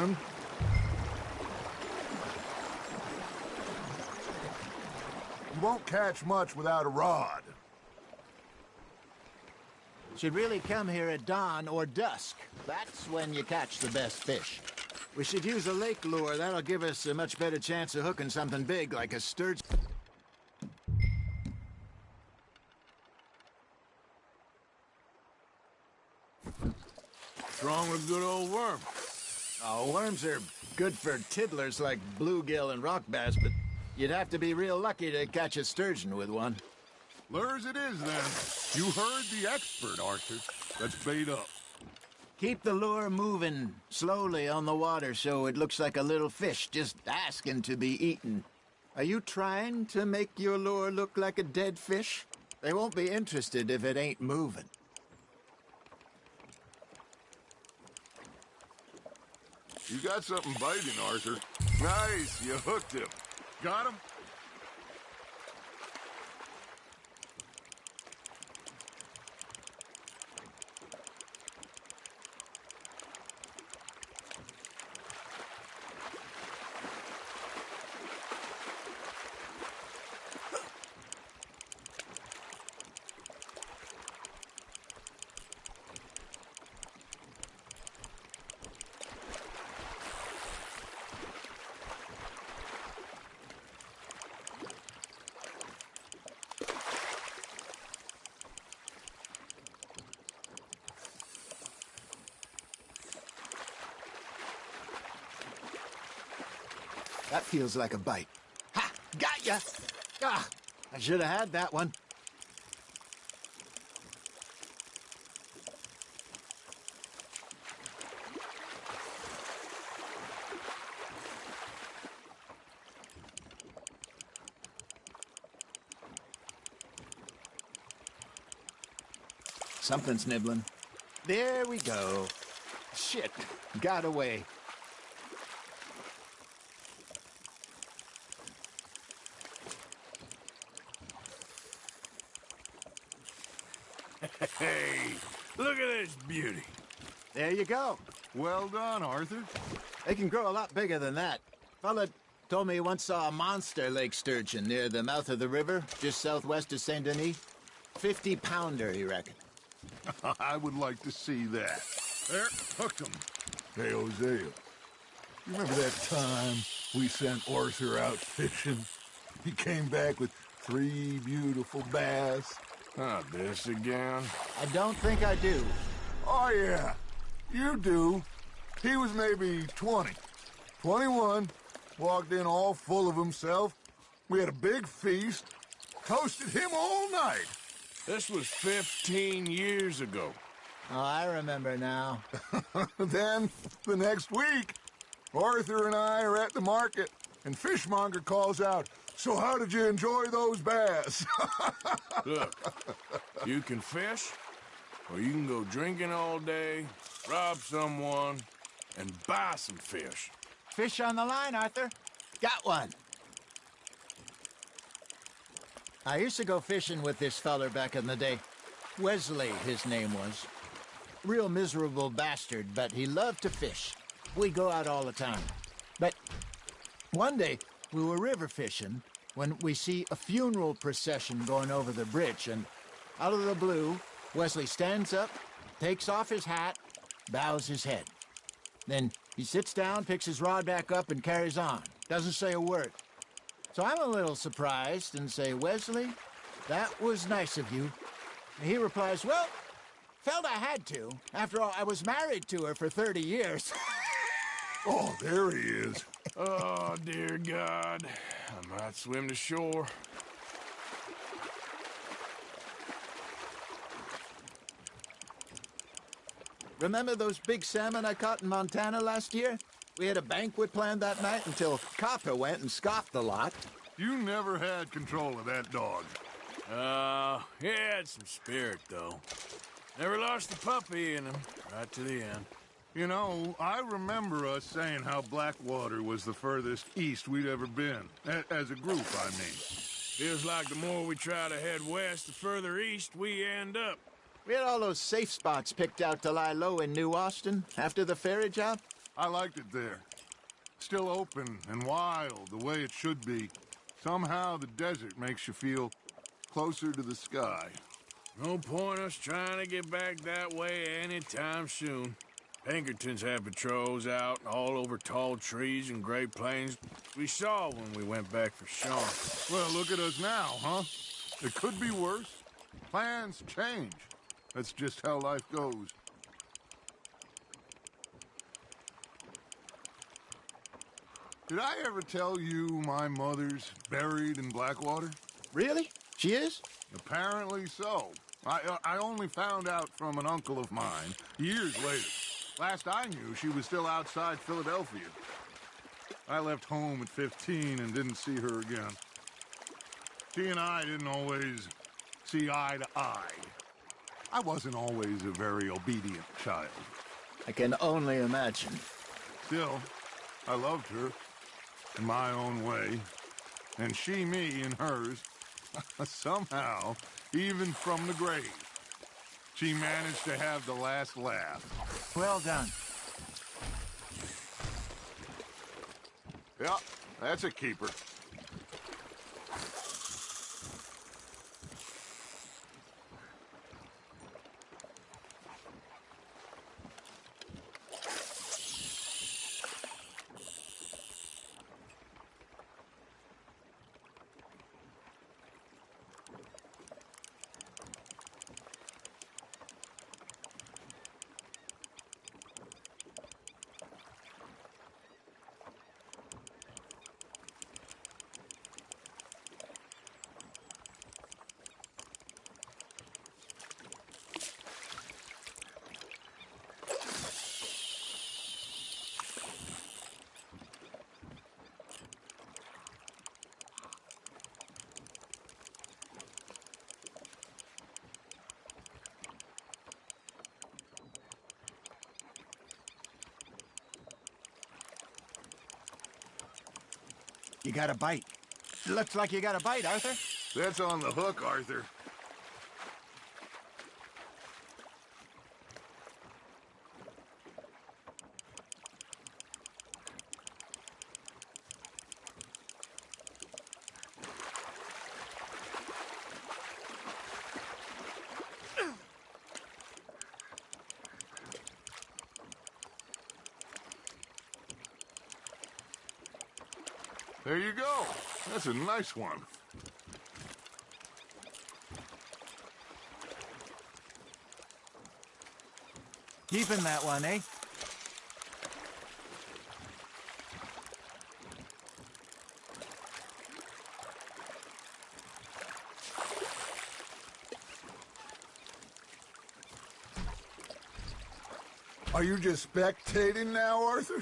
man. You won't catch much without a rod. Should really come here at dawn or dusk. That's when you catch the best fish. We should use a lake lure. That'll give us a much better chance of hooking something big like a sturgeon. What's wrong with a good old worm? Oh, worms are good for tiddlers like bluegill and rock bass, but you'd have to be real lucky to catch a sturgeon with one. Lures it is, then. You heard the expert, Arthur. Let's bait up. Keep the lure moving slowly on the water so it looks like a little fish just asking to be eaten. Are you trying to make your lure look like a dead fish? They won't be interested if it ain't moving. You got something biting, Arthur. Nice, you hooked him. Got him? That feels like a bite. Ha! Got ya! Ah! I should have had that one. Something's nibbling. There we go. Shit, got away. Hey, look at this beauty. There you go. Well done, Arthur. They can grow a lot bigger than that. Fella told me he once saw a monster lake sturgeon near the mouth of the river, just southwest of Saint Denis. 50-pounder, he reckoned. I would like to see that. There, hooked him. Hey, Hosea, you remember that time we sent Arthur out fishing? He came back with 3 beautiful bass. Not this again. I don't think I do. Oh, yeah, you do. He was maybe 20, 21, walked in all full of himself. We had a big feast, toasted him all night. This was 15 years ago. Oh, I remember now. Then, the next week, Arthur and I are at the market, and Fishmonger calls out, "So how did you enjoy those bass?" Look, you can fish, or you can go drinking all day, rob someone, and buy some fish. Fish on the line, Arthur. Got one. I used to go fishing with this feller back in the day. Wesley, his name was. Real miserable bastard, but he loved to fish. We go out all the time. But one day, we were river fishing when we see a funeral procession going over the bridge, and out of the blue, Wesley stands up, takes off his hat, bows his head. Then he sits down, picks his rod back up, and carries on. Doesn't say a word. So I'm a little surprised and say, "Wesley, that was nice of you." And he replies, "Well, felt I had to. After all, I was married to her for 30 years. Oh, there he is. Oh, dear God. I might swim to shore. Remember those big salmon I caught in Montana last year? We had a banquet planned that night until Copper went and scoffed the lot. You never had control of that dog. He had some spirit, though. Never lost the puppy in him, right to the end. You know, I remember us saying how Blackwater was the furthest east we'd ever been. As a group, I mean. Feels like the more we try to head west, the further east we end up. We had all those safe spots picked out to lie low in New Austin after the ferry job. I liked it there. Still open and wild, the way it should be. Somehow the desert makes you feel closer to the sky. No point us trying to get back that way anytime soon. Pinkertons have patrols out all over tall trees and Great Plains. We saw when we went back for Sean. Well, look at us now, huh? It could be worse. Plans change. That's just how life goes. Did I ever tell you my mother's buried in Blackwater? Really? She is? Apparently so. I only found out from an uncle of mine years later. Last I knew, she was still outside Philadelphia. I left home at 15 and didn't see her again. She and I didn't always see eye to eye. I wasn't always a very obedient child. I can only imagine. Still, I loved her in my own way, and she me in hers. Somehow, even from the grave, she managed to have the last laugh. Well done. Yeah, that's a keeper. You got a bite. Looks like you got a bite, Arthur. That's on the hook, Arthur. There you go. That's a nice one. Keeping that one, eh? Are you just spectating now, Arthur?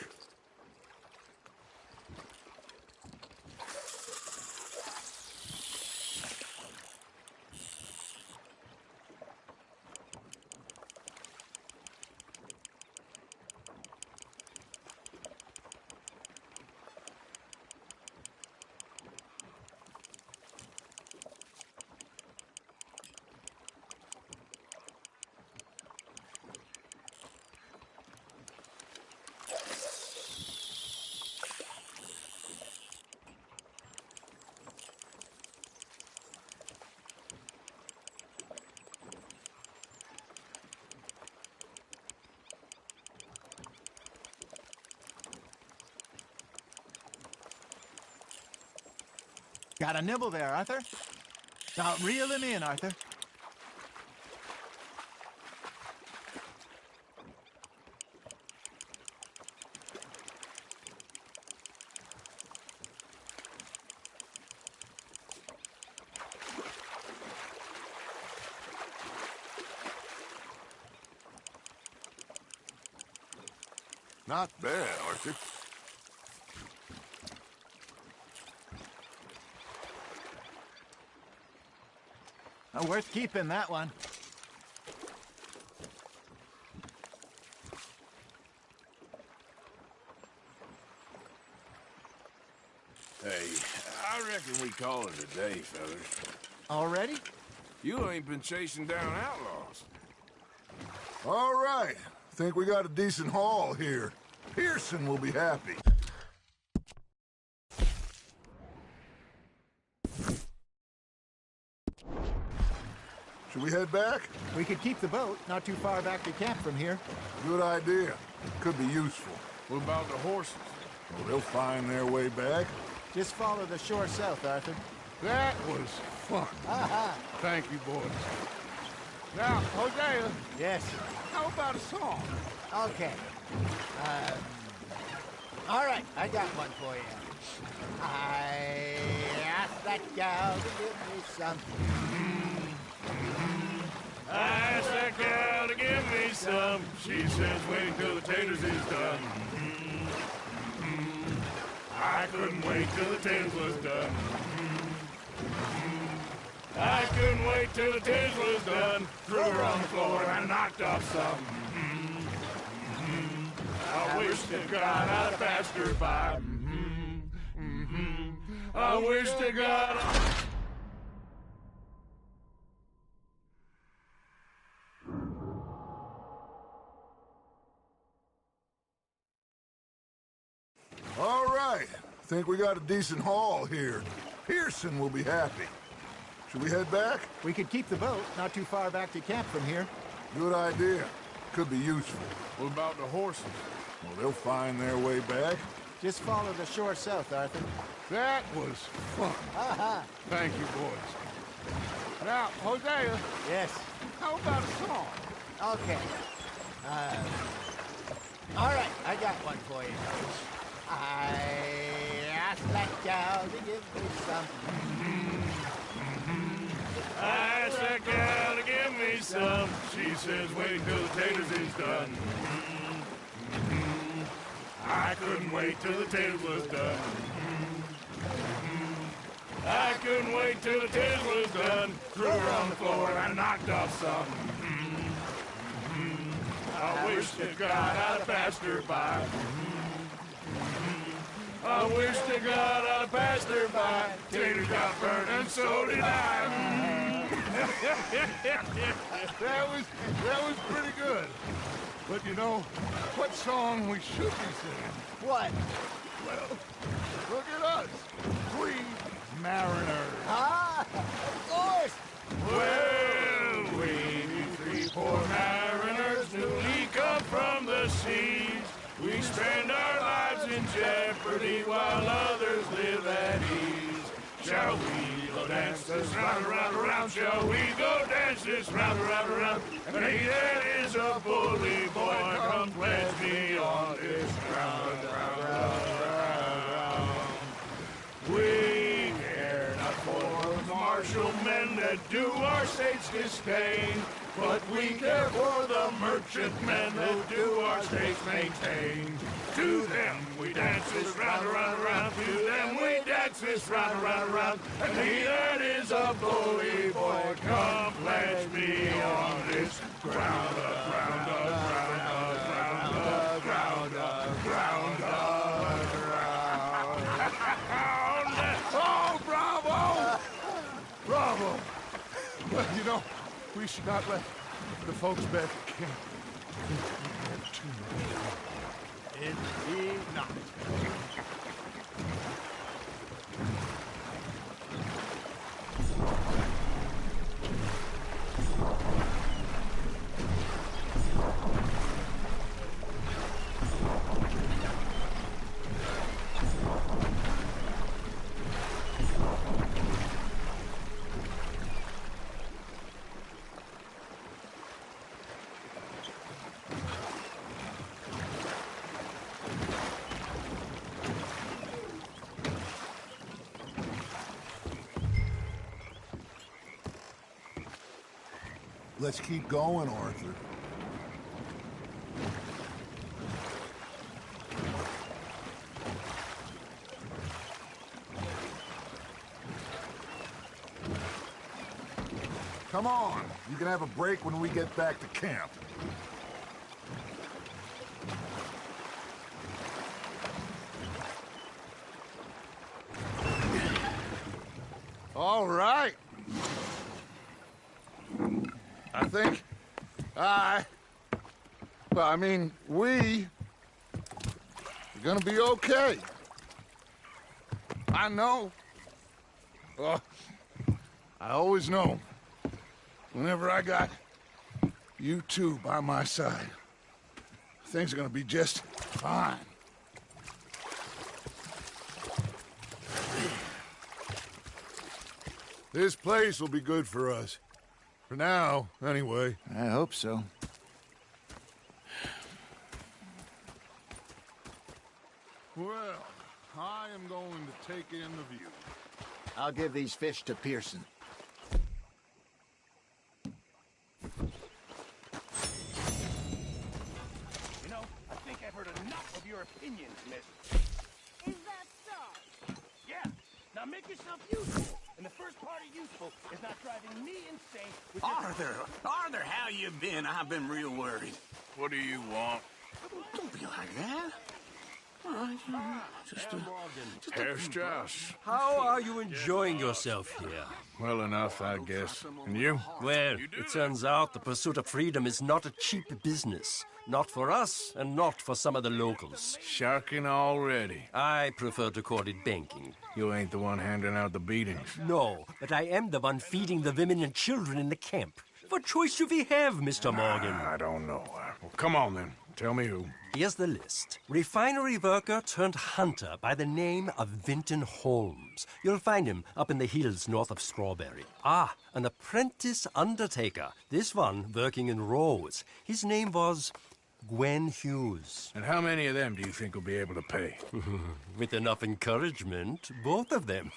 Got a nibble there, Arthur. Now reel him in, Arthur. Not bad, Arthur. Worth keeping, that one. Hey, I reckon we call it a day, fellas. Already? You ain't been chasing down outlaws. All right. Think we got a decent haul here. Pearson will be happy. Should we head back? We could keep the boat not too far back to camp from here. Good idea. Could be useful. What about the horses? Well, they'll find their way back. Just follow the shore south, Arthur. That was fun. Thank you, boys. Now, Hosea, Yes. how about a song? Okay. All right, I got one for you. I asked that gal to give me some. I asked that gal to give me some. She says, wait till the taters is done. I couldn't wait till the taters was done. I couldn't wait till the taters was done. Threw her on the floor and knocked off some. I wish to God I'd have passed her by. I wish to God. All right. Think we got a decent haul here. Pearson will be happy. Should we head back? We could keep the boat not too far back to camp from here. Good idea. Could be useful. What about the horses? Well, they'll find their way back. Just follow the shore south, Arthur. That was fun. Thank you, boys. Now, Hosea, Yes. how about a song? Okay. All right, I got one for you. I asked that gal to give me some. I asked that gal to give me some. She says, wait till the taters is done. I couldn't wait till the taters was done. I couldn't wait till the taters was done. Threw her on the floor and knocked off some. I wish to God I'd have passed her by. I wish to God I'd have passed her by. Taters got burned and so did I. that was pretty good. But you know, what song we should be singing? What? Well, look at us. Three mariners. Of course. Well, we three poor mariners newly come from the seas. We spend our lives in jeopardy while others live at ease. Shall we go dance this round, around, around? Shall we go dance this round, around, around? And he that is a bully boy, come pledge me on this ground, round, round, round. We care not for the martial men that do our state's disdain, but we care for the merchant men that do our states maintain. To them we dance this round, around, around. To them we dance this round, around, around. And he that is a bully boy, come pledge me on this ground, ground, ground, ground, ground, ground, ground. Oh, bravo! Bravo! Well, you know, we should not let the folks back at camp think we have too much fun. Indeed not. Let's keep going, Arthur. Come on. You can have a break when we get back to camp. All right. I think we gonna be okay. I know. I always know. Whenever I got you two by my side, things are gonna be just fine. This place will be good for us. For now, anyway. I hope so. Well, I am going to take in the view. I'll give these fish to Pearson. You know, I think I've heard enough of your opinions, miss. Is that so? Yeah, now make yourself useful. And the first part of useful is not driving me insane with your... Arthur, how you been? I've been real worried. What do you want? Don't be like that. All right, just Herr Strauss. How are you enjoying yourself here? Well enough, I guess. And you? Well, it turns out the pursuit of freedom is not a cheap business. Not for us, and not for some of the locals. Sharking already. I prefer to call it banking. You ain't the one handing out the beatings. No, but I am the one feeding the women and children in the camp. What choice do we have, Mr. Morgan? I don't know. Well, come on then. Tell me who. Here's the list. Refinery worker turned hunter by the name of Vinton Holmes. You'll find him up in the hills north of Strawberry. Ah, an apprentice undertaker. This one working in Rose. His name was Gwen Hughes. And how many of them do you think will be able to pay? With enough encouragement, both of them.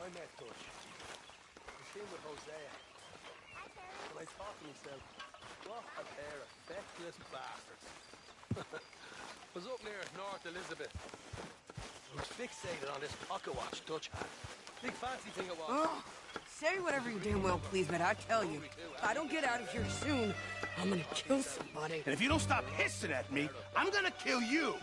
I met Dutch. I seen with Hosea. But I thought to myself, what a pair of feckless bastards. Was up near North Elizabeth. I was fixated on this pocket watch Dutch had. Big fancy thing it was. Oh, say whatever you damn well please, but I tell you, if I don't get out of here soon, I'm gonna kill somebody. And if you don't stop hissing at me, I'm gonna kill you.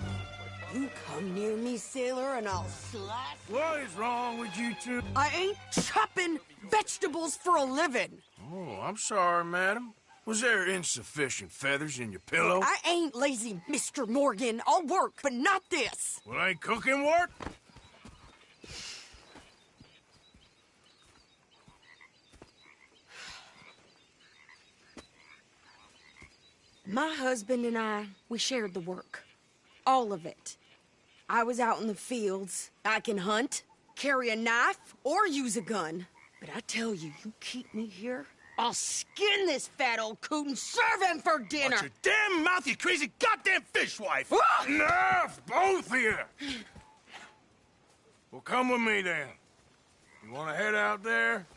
You come near me, sailor, and I'll slash. What is wrong with you two? I ain't chopping vegetables for a living. Oh, I'm sorry, madam. Was there insufficient feathers in your pillow? I ain't lazy, Mr. Morgan. I'll work, but not this. Well, ain't cooking work? My husband and I, we shared the work. All of it. I was out in the fields. I can hunt, carry a knife, or use a gun. But I tell you, you keep me here, I'll skin this fat old coot and serve him for dinner. Watch your damn mouth, you crazy goddamn fishwife! Enough, both of you! Well, come with me then. You want to head out there,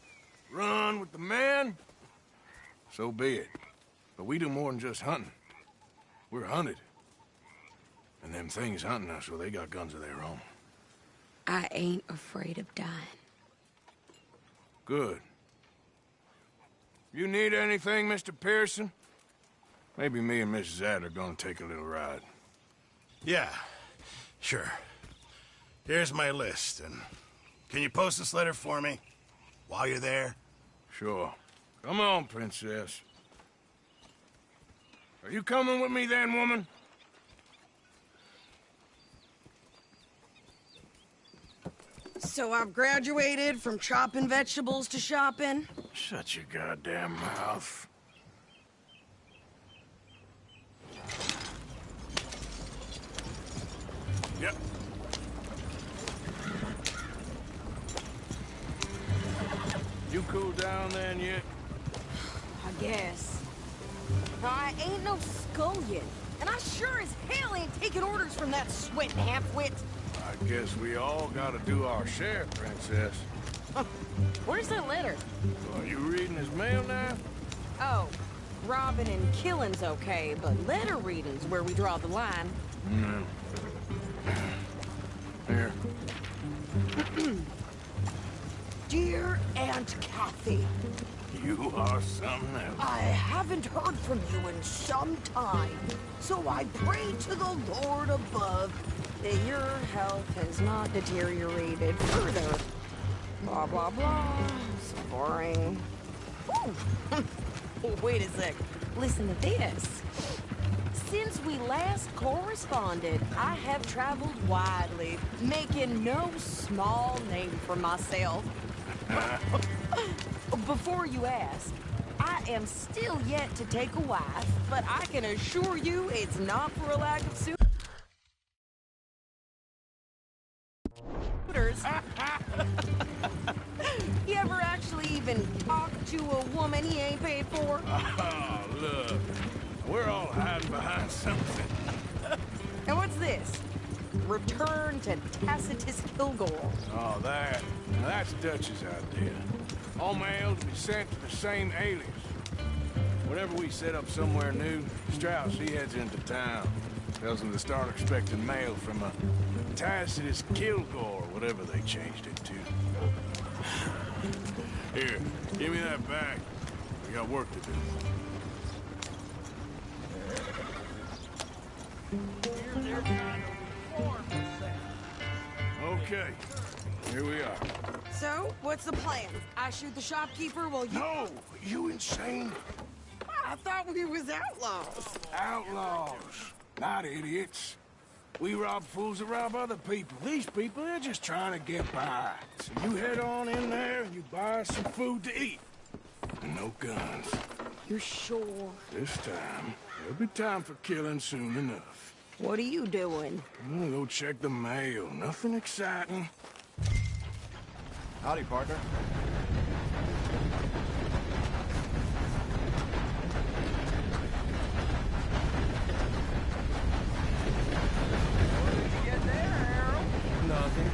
run with the men? So be it. But we do more than just hunting. We're hunted. And them things hunting us, well, they got guns of their own. I ain't afraid of dying. Good. You need anything, Mr. Pearson? Maybe me and Mrs. Ad are gonna take a little ride. Yeah, sure. Here's my list, and can you post this letter for me while you're there? Sure. Come on, princess. Are you coming with me then, woman? So I've graduated from chopping vegetables to shopping? Shut your goddamn mouth. Yep. You cool down then yet? I guess. Now, I ain't no scullion, and I I sure as hell ain't taking orders from that sweating half-wit. I guess we all gotta do our share, Princess. Where's that letter? Are you reading his mail now? Oh, robbing and killing's okay, but letter reading's where we draw the line. Here. Dear Aunt Kathy, You are something else. I haven't heard from you in some time, so I pray to the Lord above that your health has not deteriorated further. Blah, blah, blah. It's boring. Ooh. Wait a sec. Listen to this. Since we last corresponded, I have traveled widely, making no small name for myself. Before you ask, I am still yet to take a wife, but I can assure you it's not for a lack of suitors. You ever actually even talk to a woman he ain't paid for? Oh, look. We're all hiding behind something. And what's this? Return to Tacitus Kilgore. Oh, that's Dutch's idea. All mail to be sent to the same alias. Whenever we set up somewhere new, Strauss, he heads into town. Tells them to start expecting mail from a Tacitus Kilgore, whatever they changed it to. Here, give me that bag. We got work to do. Okay, here we are. So, what's the plan? I shoot the shopkeeper while you... No, you insane? I thought we was outlaws. Outlaws, not idiots. We rob fools that rob other people. These people, they're just trying to get by. So you head on in there and you buy us some food to eat. And no guns. You're sure? This time, there'll be time for killing soon enough. What are you doing? I'm gonna go check the mail. Nothing exciting. Howdy, partner. Nothing.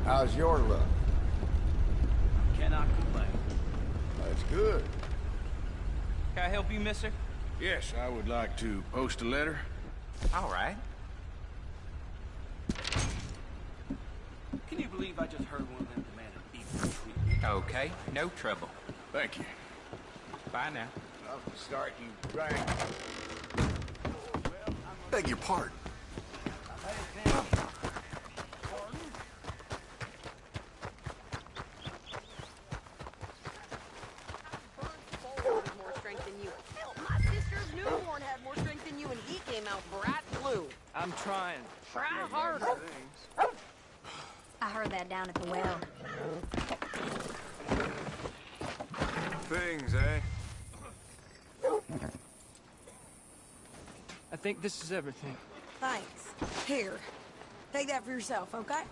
How's your luck? Cannot complain. That's good. Can I help you, mister? Yes, I would like to post a letter. All right. Can you believe I just heard one of them demand a beef retreat? Okay, no trouble. Thank you. Bye now. I'll start you right. Beg your pardon. More strength than you. Hell, my sister's newborn had more strength than you, and he came out bright blue. I'm trying. Try harder. I heard that down at the well. Things, eh? I think this is everything. Thanks. Here, take that for yourself, okay?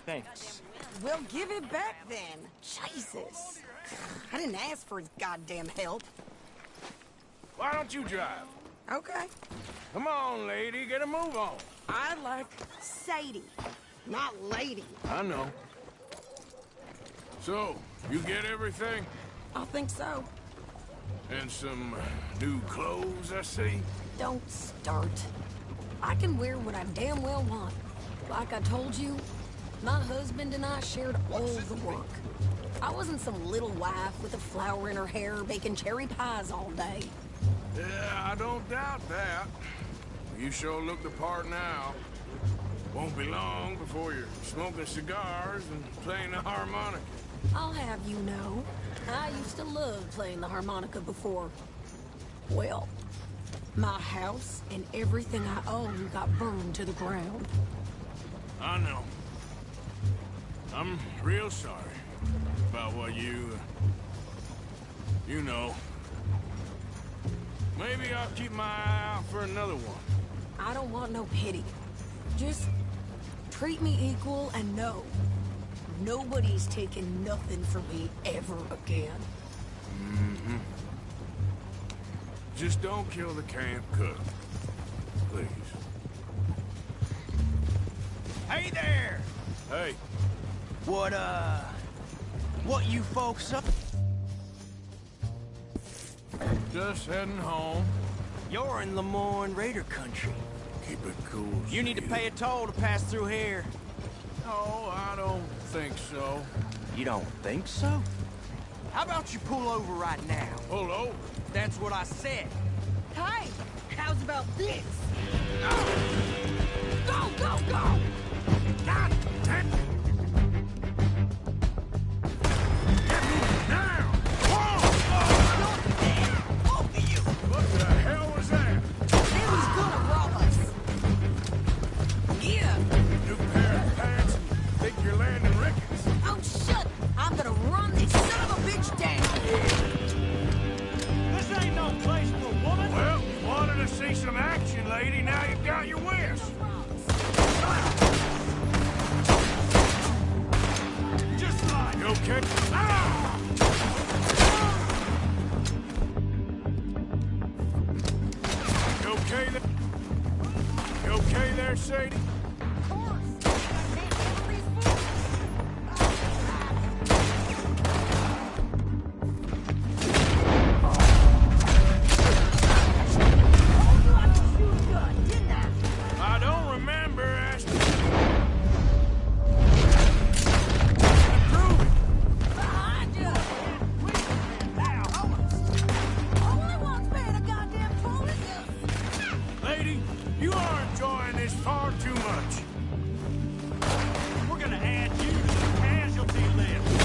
Thanks. Well, give it back then. Jesus. I didn't ask for his goddamn help. Why don't you drive? Okay. Come on, lady, get a move on. I like Sadie, not lady. I know. So, you get everything? I think so. And some new clothes, I see? Don't start. I can wear what I damn well want. Like I told you, my husband and I shared all the work. I wasn't some little wife with a flower in her hair baking cherry pies all day. Yeah, I don't doubt that. You sure look the part now. Won't be long before you're smoking cigars and playing the harmonica. I'll have you know, I used to love playing the harmonica before. Well, my house and everything I own got burned to the ground. I know. I'm real sorry about what you know. Maybe I'll keep my eye out for another one. I don't want no pity. Just treat me equal, and no, nobody's taking nothing from me ever again. Mm-hmm. Just don't kill the camp cook. Please. Hey there! Hey, What you folks up? just heading home. You're in Lemoyne Raider country. Keep it cool. You need to pay a toll to pass through here. No, I don't think so. You don't think so? How about you pull over right now? Pull over. That's what I said. Hey, how's about this? Go, go, go! God damn it! Now! What the hell was that? They was gonna rob us. Yeah. New pair of pants? Think you're landing Ricketts? Oh, shut! I'm gonna run this son of a bitch down. This ain't no place for women. Well, you wanted to see some action, lady. Now you've got your wish. Just like You okay? Ah! You okay there? You okay there, Sadie? Of course. I can't handle these fools. I don't shoot a gun, didn't I? I don't remember asking. Prove it. Behind you. Only one's paying a goddamn toll is you. Lady, you are enjoying this far too much. we're gonna add you to the casualty list.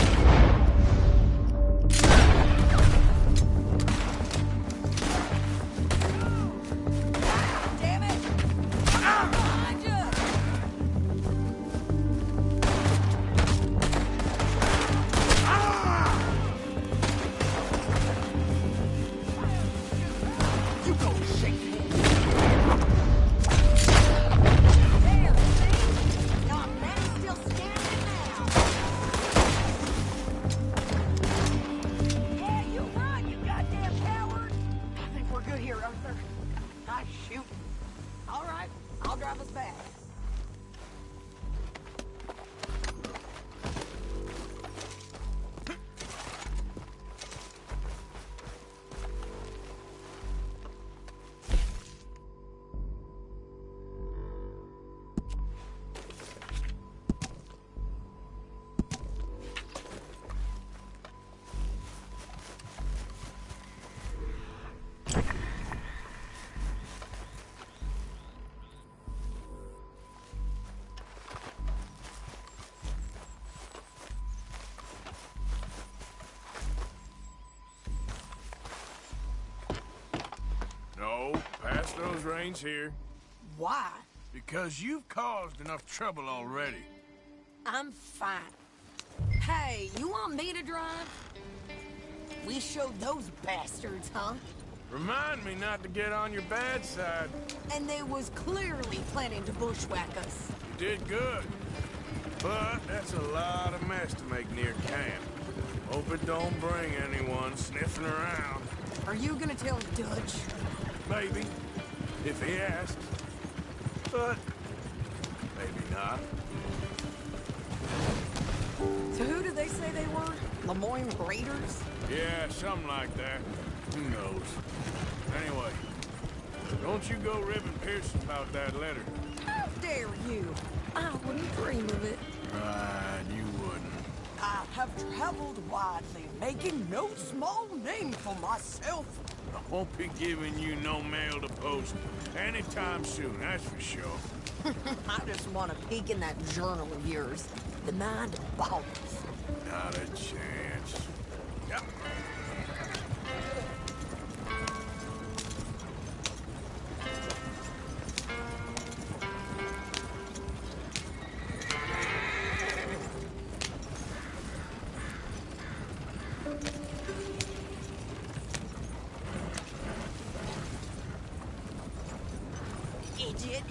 Damn it. Behind you. You go shake hands. There, see? Your man's still standing now. Yeah, you run, you goddamn coward. I think we're good here, Arthur. Nice shoot. All right, I'll drive us back. No, pass those reins here. Why? Because you've caused enough trouble already. I'm fine. Hey, you want me to drive? We showed those bastards, huh? Remind me not to get on your bad side. And they was clearly planning to bushwhack us. You did good. But that's a lot of mess to make near camp. Hope it don't bring anyone sniffing around. Are you gonna tell Dutch? Maybe, if he asks. But maybe not. So who did they say they were? Lemoyne Raiders? Yeah, something like that. Who knows? Anyway, don't you go ribbing Pearson about that letter. How dare you? I wouldn't dream of it. Right, you wouldn't. I have traveled widely, making no small name for myself. I won't be giving you no mail to post anytime soon, that's for sure. I just want to peek in that journal of yours. The mind boggles. Not a chance. Yep. Idiot.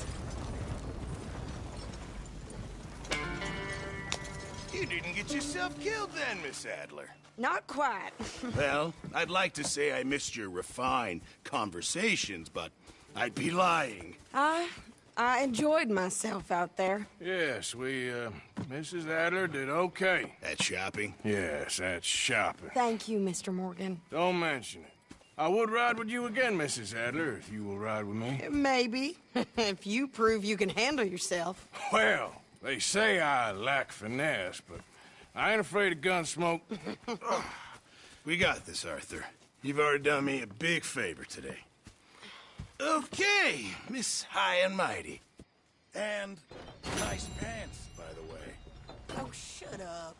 get yourself killed then, Miss Adler? Not quite. Well, I'd like to say I missed your refined conversations, but I'd be lying. I enjoyed myself out there. Yes, Mrs. Adler did okay. At shopping? Yes, that's shopping. Thank you, Mr. Morgan. Don't mention it. I would ride with you again, Mrs. Adler, if you will ride with me. Maybe. If you prove you can handle yourself. Well, they say I lack finesse, but I ain't afraid of gun smoke. We got this, Arthur. You've already done me a big favor today. Okay, Miss High and Mighty. And nice pants, by the way. Oh, shut up.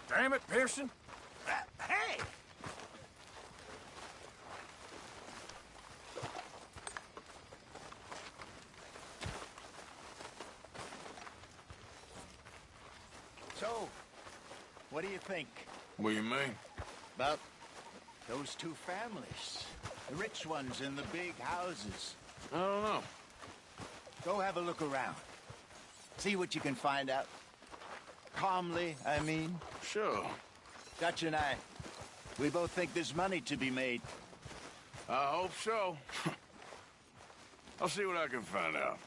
Damn it, Pearson. Hey! So, what do you think What do you mean? about those two families? The rich ones in the big houses. I don't know. Go have a look around. See what you can find out. Calmly, I mean. Sure. Dutch and I, we both think there's money to be made. I hope so. I'll see what I can find out.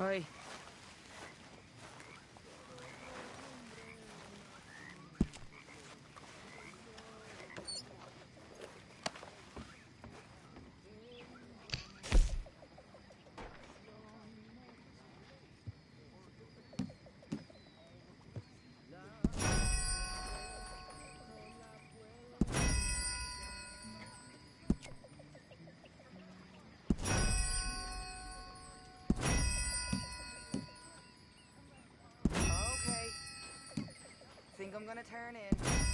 Oi. Think I'm gonna turn in.